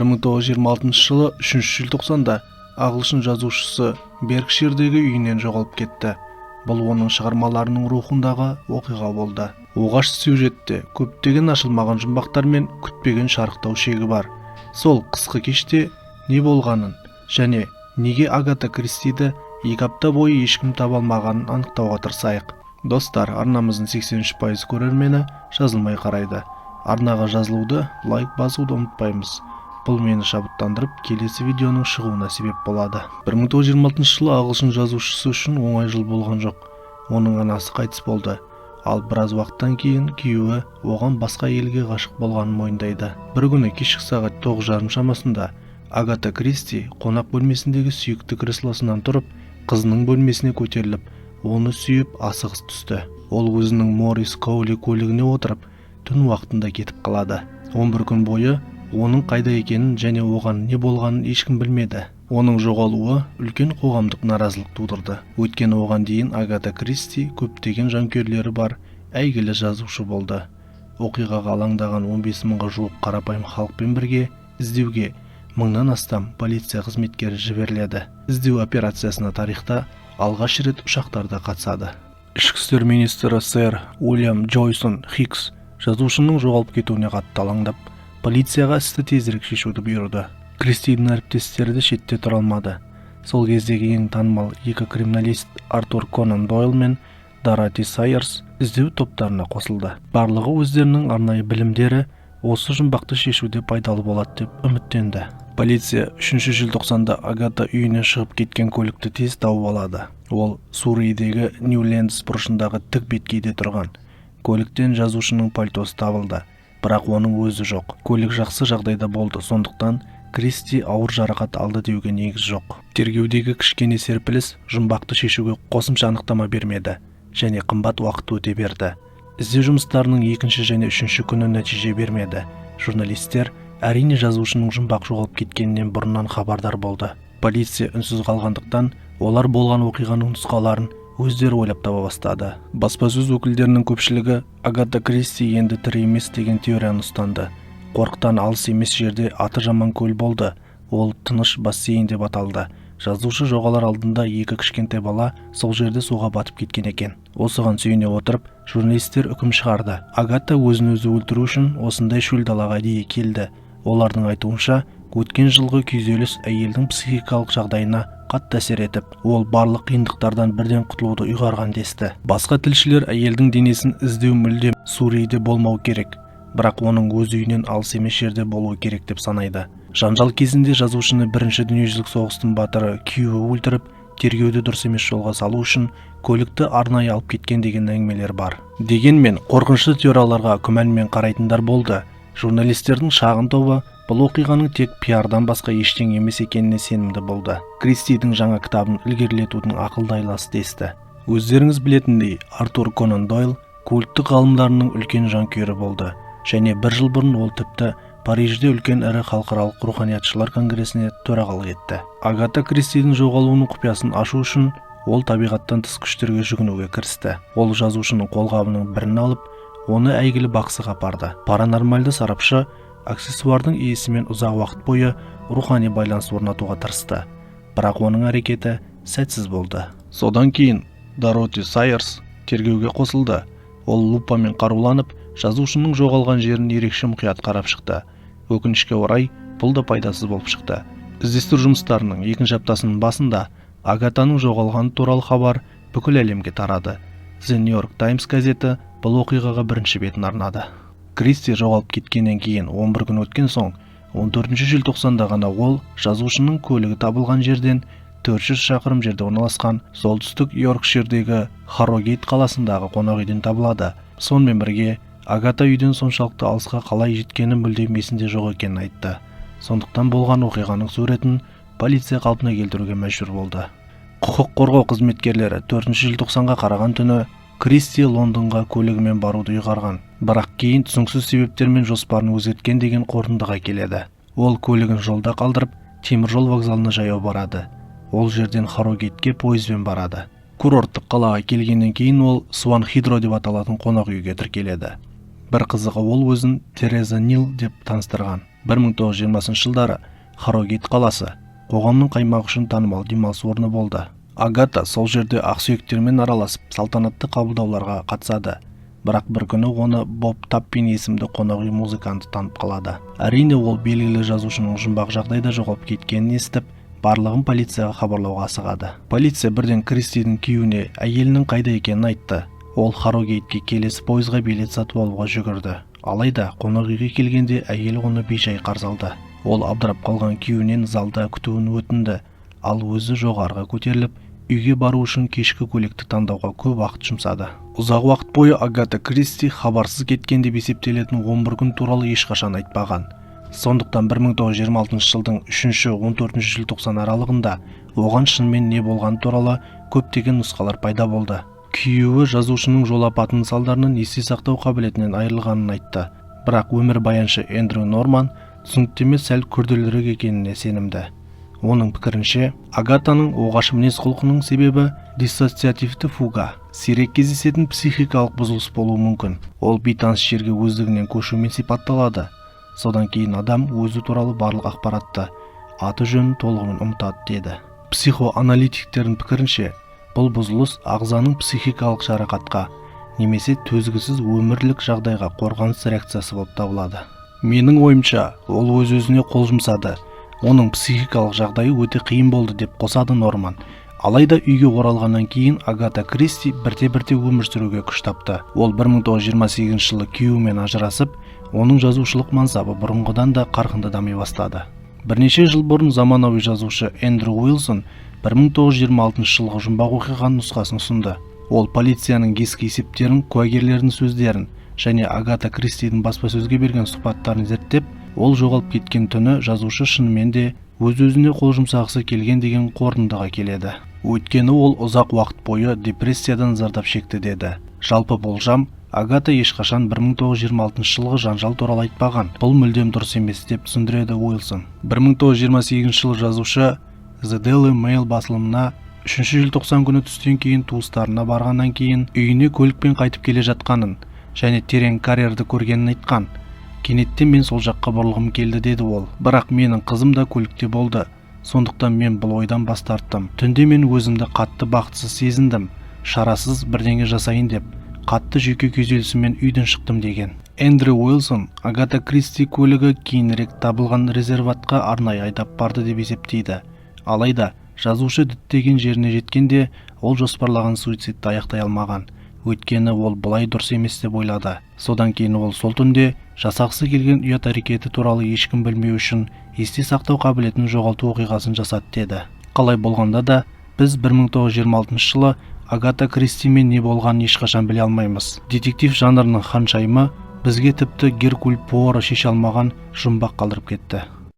1926 жылы 3 желтоқсанда ағылшын жазушысы Беркширдегі үйінен жоғалып кетті. Бұл оның шығармаларының рухындағы оқиға болды. Оғаш сюжетте көптеген ашылмаған жұмбақтар мен күтпеген шарықтау шегі бар. Сол қысқы кеште не болғанын және неге Агата Кристиді 2 апта бойы ешкім таба алмағанын анықтауға тырысайық. Достар, арнамыздың 83% көрермені жазылмай қарайды. Арнаға жазылуды, лайк басуды ұмытпаймыз. Бұл мені шабыттандырып, келесі видеоның шығуына себеп болады. 1926 жылы ағылшын жазушысы үшін оңай жыл болған жоқ. Оның анасы қайтыс болды. Ал біраз уақыттан кейін күйеуі оған басқа елге ғашық болғанын мойындайды. Бір күні кешкі сағат 9:30 шамасында Агата Кристи қонақ бөлмесіндегі сүйікті креслосынан тұрып, қызының бөлмесіне көтеріліп, оны сүйіп асығыс түсті. Ол өзінің Моррис Коули көлігіне отырып, түн уақытында кетіп қалады. 11 күн бойы оның қайда екенін және оған не болғанын ешкім білмеді. Оның жоғалуы үлкен қоғамдық наразылық тудырды. Өйткені оған дейін Агата Кристи көптеген жанкүйерлері бар әйгілі жазушы болды. Оқиғаға алаңдаған 15 мыңға жуық қарапайым халықпен бірге іздеуге 1000-нан астам полиция қызметкері жіберіледі. Іздеу операциясына тарихта алғаш рет ұшақтарда қатысады. Ішкі істер министрі сэр Уильям Джойсон Хикс жазушының жоғалып кетуіне қатты алаңдап, полицияға істі тезірек шешуді бұйырды. Кристидің әріптестері де шетте тұра алмады. Сол кездегі ең танымал екі криминалист Артур Конан Дойл мен Дороти Сайерс іздеу топтарына қосылды. Барлығы өздерінің арнайы білімдері осы жұмбақты шешуде пайдалы болады деп үміттенді. Полиция 3 желтоқсанда Агата үйінен шығып кеткен көлікті тез тауып алады. Ол Сурейдегі Ньюлендс бұрышындағы тік беткейде тұрған. Көліктен жазушының пальтосы табылды, бірақ оның өзі жоқ. Көлік жақсы жағдайда болды, сондықтан Кристи ауыр жарақат алды деуге негіз жоқ. Тергеудегі кішкене серпіліс жұмбақты шешуге қосымша анықтама бермеді және қымбат уақыт өте берді. Іздеу жұмыстарының 2 және 3 күні нәтиже бермеді. Журналистер әрине жазушының жұмбақ жоғалып кеткенінен бұрыннан хабардар болды. Полиция үнсіз қалғандықтан, олар болған оқиғаның нұсқаларын өздері ойлап таба бастады. Баспасөз өкілдерінің көпшілігі Агата Кристи енді тірі емес деген теорияны ұстанды. Қорықтан алыс емес жерде аты жаман көл болды. Ол тыныш бассейн деп аталды. Жазушы жоғалар алдында 2 кішкентай бала сол жерде суға батып кеткен екен. Осыған сүйене отырып, журналистер үкім шығарды. Агата өзін өзі өлтіру үшін осындай шөл далаға дейін келді. Олардың айтуынша, өткен жылғы күйзеліс әйелдің психикалық жағдайына қатты әсер етіп, ол барлық қиындықтардан бірден құтылуды ұйғарған десті. Басқа тілшілер әйелдің денесін іздеу мүлдем Сурейде болмау керек, бірақ оның өз үйінен алыс емес жерде болуы керек деп санайды. Жанжал кезінде жазушыны Бірінші дүниежүзілік соғыстың батыры күйеуі өлтіріп, тергеуді дұрыс емес жолға салу үшін көлікті арнайы алып кеткен деген әңгімелер бар. Дегенмен, қорқынышты теорияларға күмәнмен қарайтындар болды. Журналистердің шағын тобы бұл оқиғаның тек пиардан басқа ештеңе емес екеніне сенімді болды. Кристидің жаңа кітабын ілгерілетудің ақылды айласы десті. Өздеріңіз білетіндей, Артур Конан Дойл культтық ғалымдарының үлкен жанкүйері болды, және 1 жыл бұрын ол тіпті Парижде үлкен ірі халықаралық руханиятшылар конгресіне төрағалық етті. Агата Кристидің жоғалуының құпиясын ашу үшін ол табиғаттан тыс күштерге жүгінуге кірісті. Ол жазушының қолғабының бірін алып, оны әйгілі бақсыға апарды. Паранормальды сарапшы аксессуардың иесімен ұзақ уақыт бойы рухани байланыс орнатуға тырысты, бірақ оның әрекеті сәтсіз болды. Содан кейін Дороти Сайерс тергеуге қосылды. Ол лупамен қаруланып, жазушының жоғалған жерін ерекше мұқият қарап шықты. Өкінішке орай, бұл да пайдасыз болып шықты. Іздестіру жұмыстарының 2 аптасының басында Агатаның жоғалғаны туралы хабар бүкіл әлемге тарады. The New York Times газеті бұл оқиғаға бірінші бетін арнады. Кристи жоғалып кеткеннен кейін 11 күн өткен соң, 14 желтоқсанда ғана ол жазушының көлігі табылған жерден 400 шақырым жерде орналасқан солтүстік Йоркширдегі Харрогейт қаласындағы қонақ үйден табылады. Сонымен бірге Агата үйден соншалықты алысқа қалай жеткені мүлдем есінде жоқ екенін айтты. Сондықтан болған оқиғаның суретін полиция қалпына келтіруге мәжбүр болды. Құқық қорғау қызметкерлері 4 желтоқсанға қараған түні Кристи Лондонға көлігімен баруды ұйғарған, бірақ кейін түсініксіз себептермен жоспарын өзгерткен деген қорытындыға келеді. Ол көлігін жолда қалдырып, теміржол вокзалына жаяу барады. Ол жерден Харрогейтке пойызбен барады. Курорттық қалаға келгеннен кейін ол Суан Хидро деп аталатын қонақ үйге тіркеледі. Бір қызығы, ол өзін Тереза Нил деп таныстырған. 1920 жылдары Харрогейт қаласы қоғамның қаймағы үшін танымал демалыс орны болды. Агата сол жерде ақсүйектермен араласып салтанатты қабылдауларға қатысады. Бірақ бір күні оны Боб Таппин есімді қонақ үй музыканты танып қалады. Әрине ол белгілі жазушының жұмбақ жағдайда жоғалып кеткенін естіп, барлығын полицияға хабарлауға асығады. Полиция бірден Кристидің күйеуіне әйелінің қайда екенін айтты. Ол Харрогейтке келесі пойызға билет сатып алуға жүгірді. Алайда қонақ үйге келгенде әйел оны бейжай қарсы алды. Ол абдырап қалған күйеуінен залда күтуін өтінді, ал өзі жоғарыға көтеріліп, үйге бару үшін кешкі көйлекті таңдауға көп уақыт жұмсады. Ұзақ уақыт бойы Агата Кристи хабарсыз кеткен деп есептелетін 11 күн туралы ешқашан айтпаған. Сондықтан 1926 жылдың 3-14 желтоқсан аралығында оған шынымен не болған туралы көптеген нұсқалар пайда болды. Күйеуі жазушының жол апатының салдарынан есте сақтау қабілетінен айырылғанын айтты. Бірақ өмірбаяншы Эндрю Норман түсініктеме сәл күрделірек екеніне сенімді. Оның пікірінше, Агатаның оғаш мінез-құлқының себебі диссоциативті фуга, сирек кездесетін психикалық бұзылыс болуы мүмкін. Ол бейтаныс жерге өздігінен көшумен сипатталады. Содан кейін адам өзі туралы барлық ақпаратты, аты жөнін толығымен ұмытады деді. Психоаналитиктердің пікірінше, бұл бұзылыс ағзаның психикалық жарақатқа, немесе төзгісіз өмірлік жағдайға қорғаныс реакциясы болып табылады. Менің ойымша, ол өз-өзіне қол жұмсады. Оның психикалық жағдайы өте қиын болды деп қосады Норман. Алайда үйге оралғаннан кейін Агата Кристи бірте-бірте өмір сүруге күш тапты. Ол 1928 жылы күйеуімен ажырасып, оның жазушылық мансабы бұрынғыдан да қарқынды дами бастады. Бірнеше жыл бұрын заманауи жазушы Эндрю Уилсон 1926 жылғы жұмбақ оқиғаның нұсқасын ұсынды. Ол полицияның ескі есептерін, куәгерлердің сөздерін және Агата Кристидің баспасөзге берген сұхбаттарын зерттеп, ол жоғалып кеткен түні жазушы шынымен де өз-өзіне қол жұмсағысы келген деген қорытындыға келеді. Өйткені ол ұзақ уақыт бойы депрессиядан зардап шекті деді. Жалпы болжам, Агата ешқашан 1926 жылғы жанжал туралы айтпаған. Бұл мүлдем дұрыс емес деп түсіндіреді Уилсон. 1928 жылы жазушы The Daily Mail басылымына 3 желтоқсан күні түстен кейін туыстарына барғаннан кейін үйіне көлікпен қайтып келе жатқанын және терең карьерді көргенін айтқан. Кенеттен мен сол жаққа бұрылғым келді деді ол. Бірақ менің қызым да көлікте болды. Сондықтан мен бұл ойдан бас тарттым. Түнде мен өзімді қатты бақытсыз сезіндім. Шарасыз бірдеңе жасайын деп, қатты жүйке күйзелісімен үйден шықтым деген. Эндрю Уилсон Агата Кристи көлігі кейінірек табылған резерватқа арнайы айдап барды деп есептейді. Алайда жазушы діттеген жеріне жеткенде ол жоспарлаған суицидті аяқтай алмаған. Өйткені ол бұлай дұрыс емес деп ойлады. Содан кейін ол сол түнде жасағысы келген ұят әрекеті туралы ешкім білмеу үшін есте сақтау қабілетін жоғалту оқиғасын жасады деді. Қалай болғанда да, біз 1926 жылы Агата Кристимен не болғанын ешқашан біле алмаймыз. Детектив жанрының ханшайымы бізге тіпті Геркуль Пуаро шеше алмаған жұмбақ қалдырып кетті.